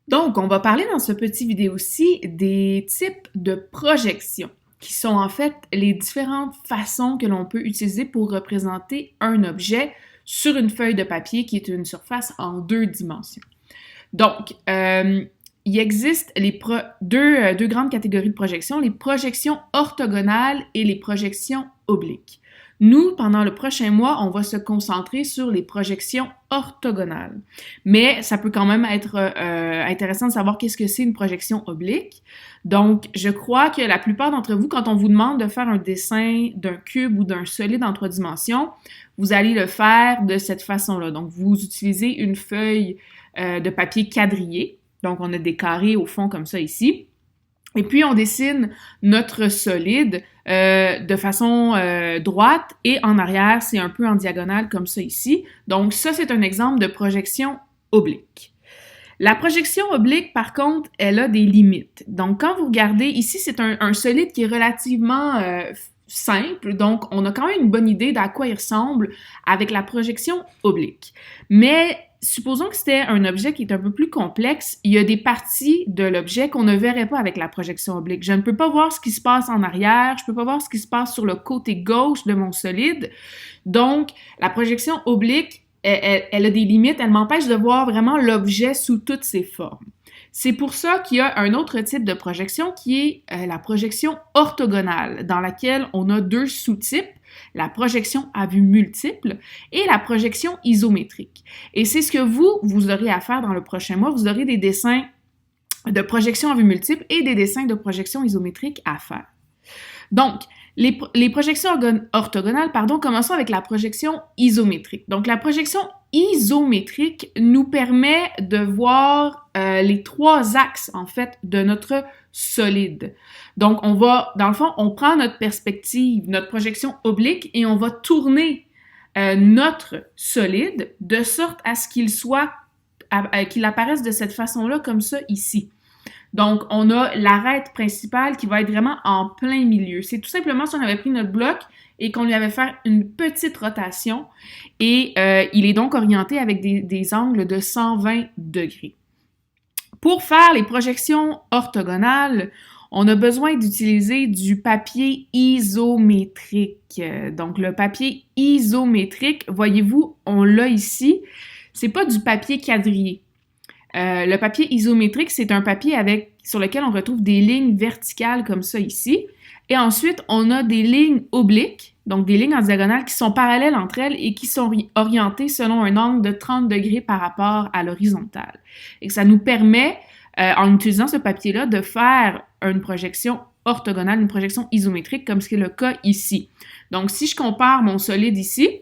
Donc, on va parler dans ce petit vidéo-ci des types de projections, qui sont en fait les différentes façons que l'on peut utiliser pour représenter un objet sur une feuille de papier qui est une surface en 2 dimensions. Donc, il existe deux grandes catégories de projections, les projections orthogonales et les projections obliques. Nous, pendant le prochain mois, on va se concentrer sur les projections orthogonales. Mais ça peut quand même être intéressant de savoir qu'est-ce que c'est une projection oblique. Donc, je crois que la plupart d'entre vous, quand on vous demande de faire un dessin d'un cube ou d'un solide en 3 dimensions, vous allez le faire de cette façon-là. Donc, vous utilisez une feuille de papier quadrillé. Donc, on a des carrés au fond comme ça ici. Et puis, on dessine notre solide de façon droite et en arrière, c'est un peu en diagonale comme ça ici. Donc, ça, c'est un exemple de projection oblique. La projection oblique, par contre, elle a des limites. Donc, quand vous regardez, ici, c'est un solide qui est relativement simple, donc on a quand même une bonne idée d'à quoi il ressemble avec la projection oblique. Mais supposons que c'était un objet qui est un peu plus complexe, il y a des parties de l'objet qu'on ne verrait pas avec la projection oblique. Je ne peux pas voir ce qui se passe en arrière, je ne peux pas voir ce qui se passe sur le côté gauche de mon solide. Donc, la projection oblique, elle a des limites, elle m'empêche de voir vraiment l'objet sous toutes ses formes. C'est pour ça qu'il y a un autre type de projection qui est la projection orthogonale, dans laquelle on a deux sous-types, la projection à vue multiple et la projection isométrique. Et c'est ce que vous aurez à faire dans le prochain mois. Vous aurez des dessins de projection à vue multiple et des dessins de projection isométrique à faire. Donc, les projections orthogonales, commençons avec la projection isométrique. Donc, la projection isométrique nous permet de voir les trois axes, en fait, de notre solide. Donc, dans le fond, on prend notre perspective, notre projection oblique et on va tourner notre solide de sorte à ce qu'il apparaisse de cette façon-là, comme ça, ici. Donc, on a l'arête principale qui va être vraiment en plein milieu. C'est tout simplement si on avait pris notre bloc et qu'on lui avait fait une petite rotation et il est donc orienté avec des angles de 120 degrés. Pour faire les projections orthogonales, on a besoin d'utiliser du papier isométrique. Donc, le papier isométrique, voyez-vous, on l'a ici. C'est pas du papier quadrillé. Le papier isométrique, c'est un papier sur lequel on retrouve des lignes verticales comme ça ici. Et ensuite, on a des lignes obliques, donc des lignes en diagonale qui sont parallèles entre elles et qui sont orientées selon un angle de 30 degrés par rapport à l'horizontale. Et ça nous permet, en utilisant ce papier-là, de faire une projection orthogonale, une projection isométrique, comme ce qui est le cas ici. Donc, si je compare mon solide ici,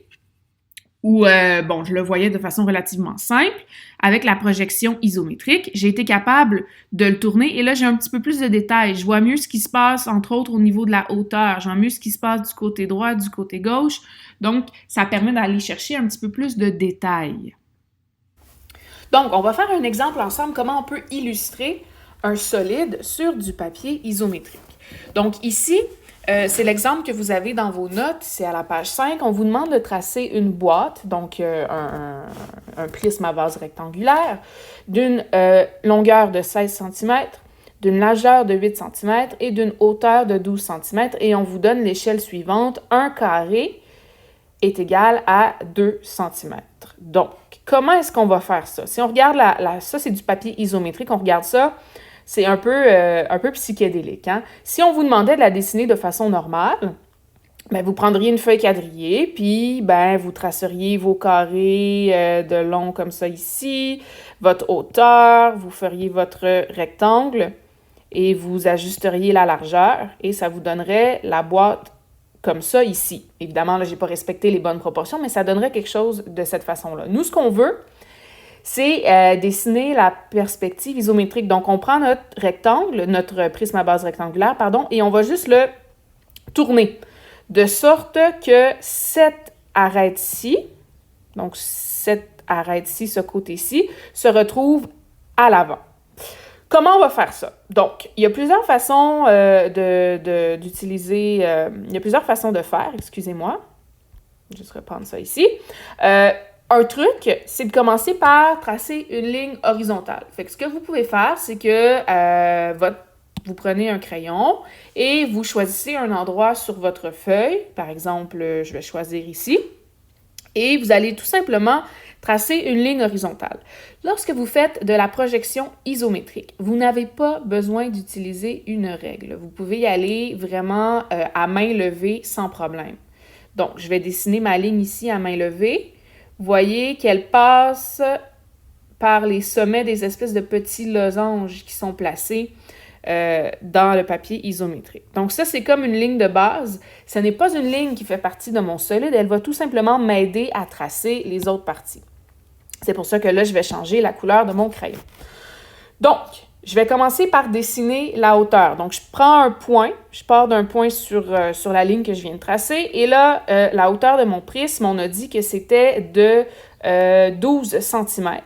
où, je le voyais de façon relativement simple. Avec la projection isométrique, j'ai été capable de le tourner et là, j'ai un petit peu plus de détails. Je vois mieux ce qui se passe, entre autres, au niveau de la hauteur. Je vois mieux ce qui se passe du côté droit, du côté gauche. Donc, ça permet d'aller chercher un petit peu plus de détails. Donc, on va faire un exemple ensemble, comment on peut illustrer un solide sur du papier isométrique. Donc, ici, c'est l'exemple que vous avez dans vos notes, c'est à la page 5. On vous demande de tracer une boîte, donc un prisme à base rectangulaire, d'une longueur de 16 cm, d'une largeur de 8 cm et d'une hauteur de 12 cm. Et on vous donne l'échelle suivante, un carré est égal à 2 cm. Donc, comment est-ce qu'on va faire ça? Si on regarde ça, c'est du papier isométrique, on regarde ça. C'est un peu psychédélique. Hein? Si on vous demandait de la dessiner de façon normale, vous prendriez une feuille quadrillée, puis vous traceriez vos carrés de long comme ça ici, votre hauteur, vous feriez votre rectangle et vous ajusteriez la largeur et ça vous donnerait la boîte comme ça ici. Évidemment, là, je n'ai pas respecté les bonnes proportions, mais ça donnerait quelque chose de cette façon-là. Nous, ce qu'on veut, c'est dessiner la perspective isométrique. Donc, on prend notre rectangle, notre prisme à base rectangulaire, et on va juste le tourner de sorte que cette arête-ci, donc cette arête-ci, ce côté-ci, se retrouve à l'avant. Comment on va faire ça? Donc, il y a plusieurs façons il y a plusieurs façons de faire, excusez-moi. Je vais juste reprendre ça ici. un truc, c'est de commencer par tracer une ligne horizontale. Fait que ce que vous pouvez faire, c'est que vous prenez un crayon et vous choisissez un endroit sur votre feuille. Par exemple, je vais choisir ici. Et vous allez tout simplement tracer une ligne horizontale. Lorsque vous faites de la projection isométrique, vous n'avez pas besoin d'utiliser une règle. Vous pouvez y aller vraiment à main levée sans problème. Donc, je vais dessiner ma ligne ici à main levée. Vous voyez qu'elle passe par les sommets des espèces de petits losanges qui sont placés dans le papier isométrique. Donc ça, c'est comme une ligne de base. Ce n'est pas une ligne qui fait partie de mon solide, elle va tout simplement m'aider à tracer les autres parties. C'est pour ça que là, je vais changer la couleur de mon crayon. Donc, je vais commencer par dessiner la hauteur. Donc, je prends un point, je pars d'un point sur la ligne que je viens de tracer, et là, la hauteur de mon prisme, on a dit que c'était de 12 cm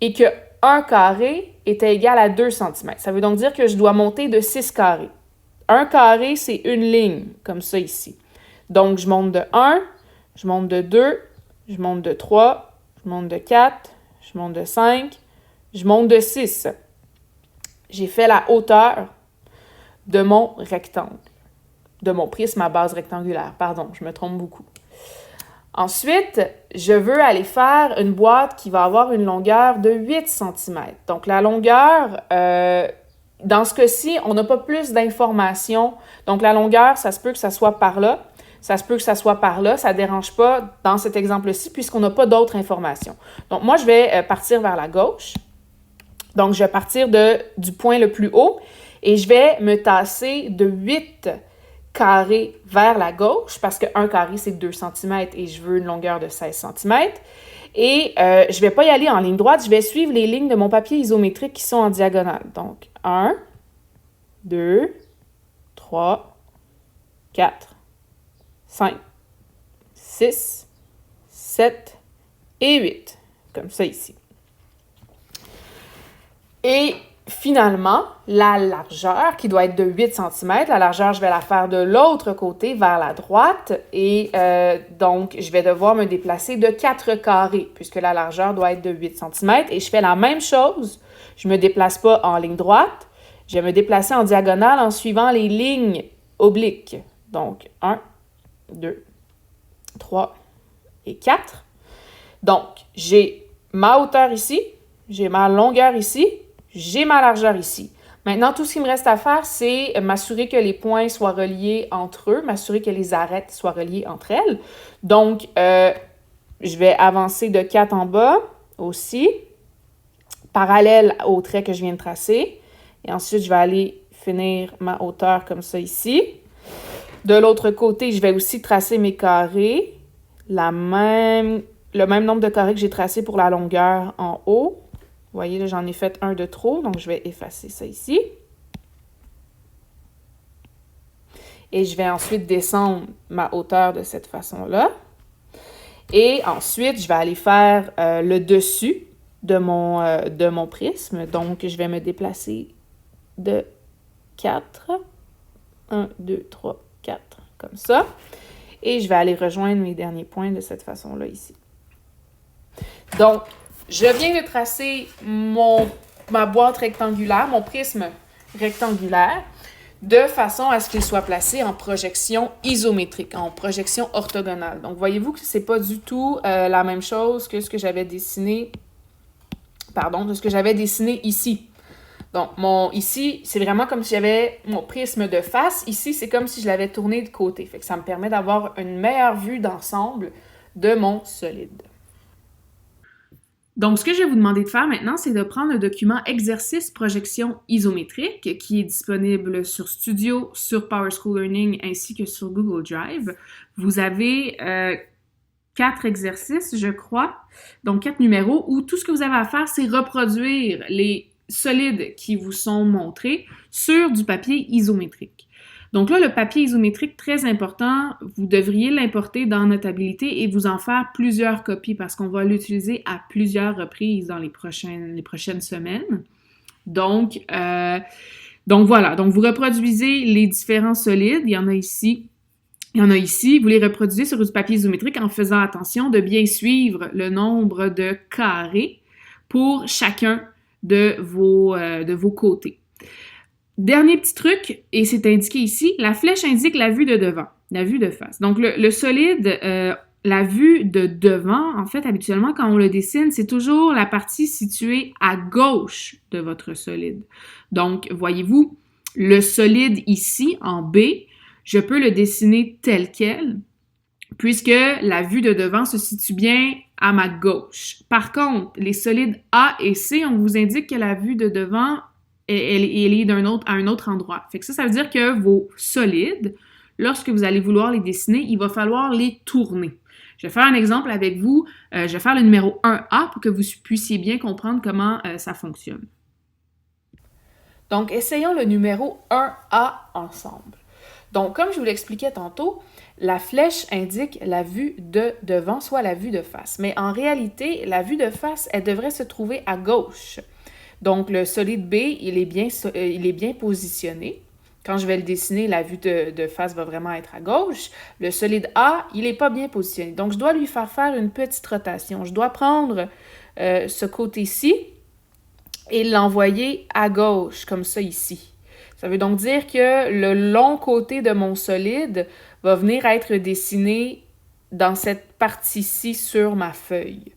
et que 1 carré était égal à 2 cm. Ça veut donc dire que je dois monter de 6 carrés. 1 carré, c'est une ligne, comme ça ici. Donc, je monte de 1, je monte de 2, je monte de 3, je monte de 4, je monte de 5, je monte de 6. J'ai fait la hauteur de mon rectangle, de mon prisme à base rectangulaire. Pardon, je me trompe beaucoup. Ensuite, je veux aller faire une boîte qui va avoir une longueur de 8 cm. Donc, la longueur, dans ce cas-ci, on n'a pas plus d'informations. Donc, la longueur, ça se peut que ça soit par là, ça se peut que ça soit par là, ça ne dérange pas dans cet exemple-ci puisqu'on n'a pas d'autres informations. Donc, moi, je vais partir vers la gauche. Donc, je vais partir du point le plus haut et je vais me tasser de 8 carré vers la gauche, parce que 1 carré, c'est 2 cm et je veux une longueur de 16 cm. Et je ne vais pas y aller en ligne droite, je vais suivre les lignes de mon papier isométrique qui sont en diagonale. Donc, 1, 2, 3, 4, 5, 6, 7 et 8. Comme ça ici. Et finalement, la largeur, qui doit être de 8 cm, la largeur, je vais la faire de l'autre côté, vers la droite, et donc, je vais devoir me déplacer de 4 carrés, puisque la largeur doit être de 8 cm, et je fais la même chose, je ne me déplace pas en ligne droite, je vais me déplacer en diagonale en suivant les lignes obliques. Donc, 1, 2, 3 et 4. Donc, j'ai ma hauteur ici, j'ai ma longueur ici, j'ai ma largeur ici. Maintenant, tout ce qui me reste à faire, c'est m'assurer que les points soient reliés entre eux, m'assurer que les arêtes soient reliées entre elles. Donc, je vais avancer de 4 en bas aussi, parallèle au trait que je viens de tracer. Et ensuite, je vais aller finir ma hauteur comme ça ici. De l'autre côté, je vais aussi tracer mes carrés, le même nombre de carrés que j'ai tracé pour la longueur en haut. Vous voyez, là, j'en ai fait un de trop, donc je vais effacer ça ici. Et je vais ensuite descendre ma hauteur de cette façon-là. Et ensuite, je vais aller faire le dessus de mon prisme. Donc, je vais me déplacer de 4. 1, 2, 3, 4, comme ça. Et je vais aller rejoindre mes derniers points de cette façon-là ici. Donc, je viens de tracer ma boîte rectangulaire, mon prisme rectangulaire, de façon à ce qu'il soit placé en projection isométrique, en projection orthogonale. Donc, voyez-vous que ce n'est pas du tout la même chose que ce que j'avais dessiné, de ce que j'avais dessiné ici. Donc, ici, c'est vraiment comme si j'avais mon prisme de face. Ici, c'est comme si je l'avais tourné de côté. Fait que ça me permet d'avoir une meilleure vue d'ensemble de mon solide. Donc, ce que je vais vous demander de faire maintenant, c'est de prendre le document Exercice projection isométrique qui est disponible sur Studio, sur PowerSchool Learning ainsi que sur Google Drive. Vous avez 4 exercices, je crois, donc 4 numéros où tout ce que vous avez à faire, c'est reproduire les solides qui vous sont montrés sur du papier isométrique. Donc là, le papier isométrique, très important, vous devriez l'importer dans Notabilité et vous en faire plusieurs copies parce qu'on va l'utiliser à plusieurs reprises dans les prochaines semaines. Donc voilà, donc vous reproduisez les différents solides, il y en a ici Il y en a ici, vous les reproduisez sur du papier isométrique en faisant attention de bien suivre le nombre de carrés pour chacun de vos côtés. Dernier petit truc, et c'est indiqué ici, la flèche indique la vue de devant, la vue de face. Donc le solide, la vue de devant, en fait, habituellement, quand on le dessine, c'est toujours la partie située à gauche de votre solide. Donc, voyez-vous, le solide ici, en B, je peux le dessiner tel quel, puisque la vue de devant se situe bien à ma gauche. Par contre, les solides A et C, on vous indique que la vue de devant, elle est à un autre endroit. Fait que ça veut dire que vos solides, lorsque vous allez vouloir les dessiner, il va falloir les tourner. Je vais faire un exemple avec vous. Je vais faire le numéro 1A pour que vous puissiez bien comprendre comment ça fonctionne. Donc, essayons le numéro 1A ensemble. Donc, comme je vous l'expliquais tantôt, la flèche indique la vue de devant, soit la vue de face. Mais en réalité, la vue de face, elle devrait se trouver à gauche. Donc, le solide B, il est bien positionné. Quand je vais le dessiner, la vue de face va vraiment être à gauche. Le solide A, il n'est pas bien positionné. Donc, je dois lui faire une petite rotation. Je dois prendre ce côté-ci et l'envoyer à gauche, comme ça ici. Ça veut donc dire que le long côté de mon solide va venir être dessiné dans cette partie-ci sur ma feuille.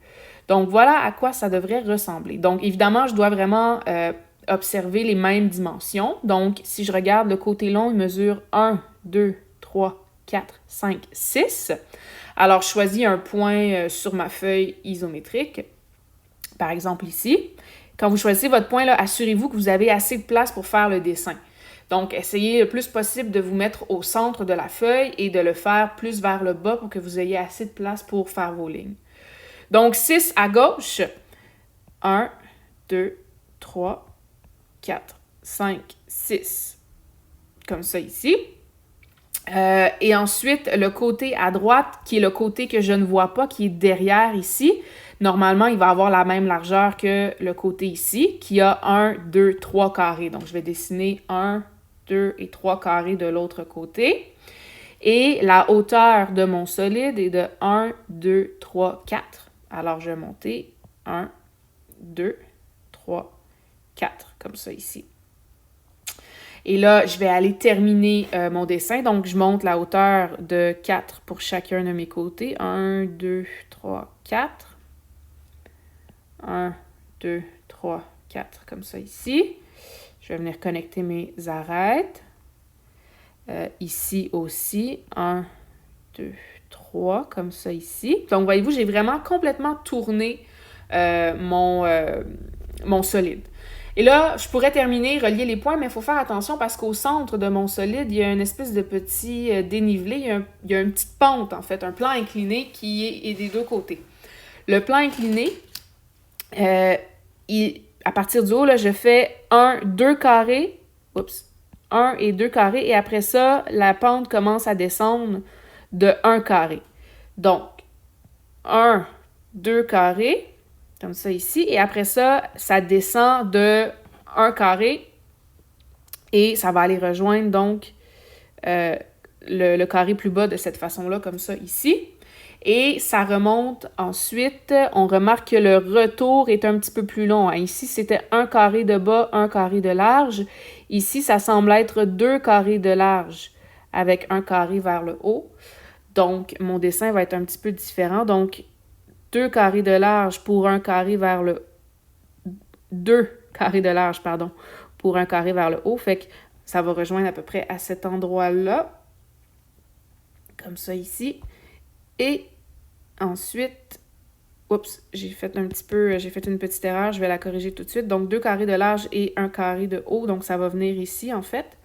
Donc, voilà à quoi ça devrait ressembler. Donc, évidemment, je dois vraiment observer les mêmes dimensions. Donc, si je regarde le côté long, il mesure 1, 2, 3, 4, 5, 6. Alors, je choisis un point sur ma feuille isométrique, par exemple ici. Quand vous choisissez votre point, là, assurez-vous que vous avez assez de place pour faire le dessin. Donc, essayez le plus possible de vous mettre au centre de la feuille et de le faire plus vers le bas pour que vous ayez assez de place pour faire vos lignes. Donc, 6 à gauche. 1, 2, 3, 4, 5, 6. Comme ça ici. Et ensuite, le côté à droite, qui est le côté que je ne vois pas, qui est derrière ici, normalement, il va avoir la même largeur que le côté ici, qui a 1, 2, 3 carrés. Donc, je vais dessiner 1, 2 et 3 carrés de l'autre côté. Et la hauteur de mon solide est de 1, 2, 3, 4. Alors, je vais monter 1, 2, 3, 4, comme ça ici. Et là, je vais aller terminer mon dessin. Donc, je monte la hauteur de 4 pour chacun de mes côtés. 1, 2, 3, 4. 1, 2, 3, 4, comme ça ici. Je vais venir connecter mes arêtes. Ici aussi, 1, 2, 3, comme ça ici. Donc, voyez-vous, j'ai vraiment complètement tourné mon solide. Et là, je pourrais terminer, relier les points, mais il faut faire attention parce qu'au centre de mon solide, il y a une espèce de petit dénivelé. Il y a une petite pente, en fait, un plan incliné qui est des deux côtés. Le plan incliné, à partir du haut, là, je fais 1, 2 carrés. Oups. 1 et 2 carrés. Et après ça, la pente commence à descendre de 1 carré. Donc, 1, 2 carrés. Comme ça ici. Et après ça, ça descend de 1 carré et ça va aller rejoindre donc le carré plus bas de cette façon-là, comme ça ici. Et ça remonte ensuite. On remarque que le retour est un petit peu plus long. Ici, c'était 1 carré de bas, 1 carré de large. Ici, ça semble être 2 carrés de large avec 1 carré vers le haut. Donc, mon dessin va être un petit peu différent. Donc, 2 carrés de large pour 1 carré vers le... 2 carrés de large, pardon, pour 1 carré vers le haut. Fait que ça va rejoindre à peu près à cet endroit-là. Comme ça ici. Et ensuite... Oups, j'ai fait une petite erreur. Je vais la corriger tout de suite. Donc, 2 carrés de large et 1 carré de haut. Donc, ça va venir ici, en fait.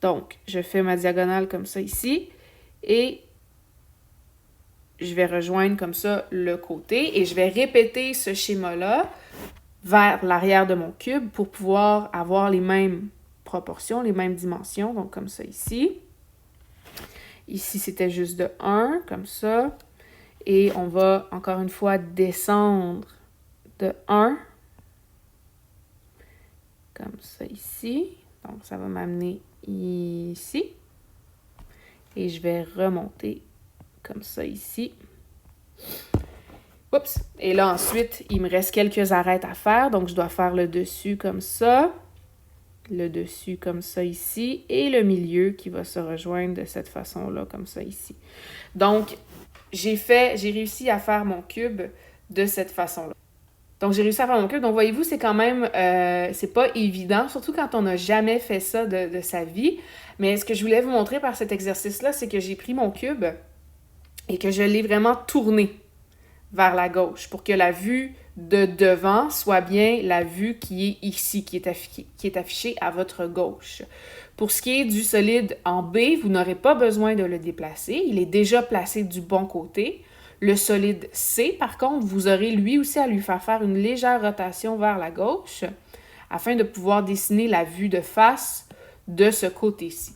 Donc, je fais ma diagonale comme ça ici. Et... je vais rejoindre comme ça le côté et je vais répéter ce schéma-là vers l'arrière de mon cube pour pouvoir avoir les mêmes proportions, les mêmes dimensions. Donc, comme ça ici. Ici, c'était juste de 1, comme ça. Et on va, encore une fois, descendre de 1. Comme ça ici. Donc, ça va m'amener ici. Et je vais remonter comme ça ici. Oups! Et là, ensuite, il me reste quelques arêtes à faire. Donc, je dois faire le dessus comme ça, le dessus comme ça ici, et le milieu qui va se rejoindre de cette façon-là, comme ça ici. Donc, j'ai réussi à faire mon cube de cette façon-là. Donc, j'ai réussi à faire mon cube. Donc, voyez-vous, c'est quand même, c'est pas évident, surtout quand on n'a jamais fait ça de sa vie. Mais ce que je voulais vous montrer par cet exercice-là, c'est que j'ai pris mon cube et que je l'ai vraiment tourné vers la gauche pour que la vue de devant soit bien la vue qui est ici, qui est affichée à votre gauche. Pour ce qui est du solide en B, vous n'aurez pas besoin de le déplacer. Il est déjà placé du bon côté. Le solide C, par contre, vous aurez lui aussi à lui faire une légère rotation vers la gauche afin de pouvoir dessiner la vue de face de ce côté-ci.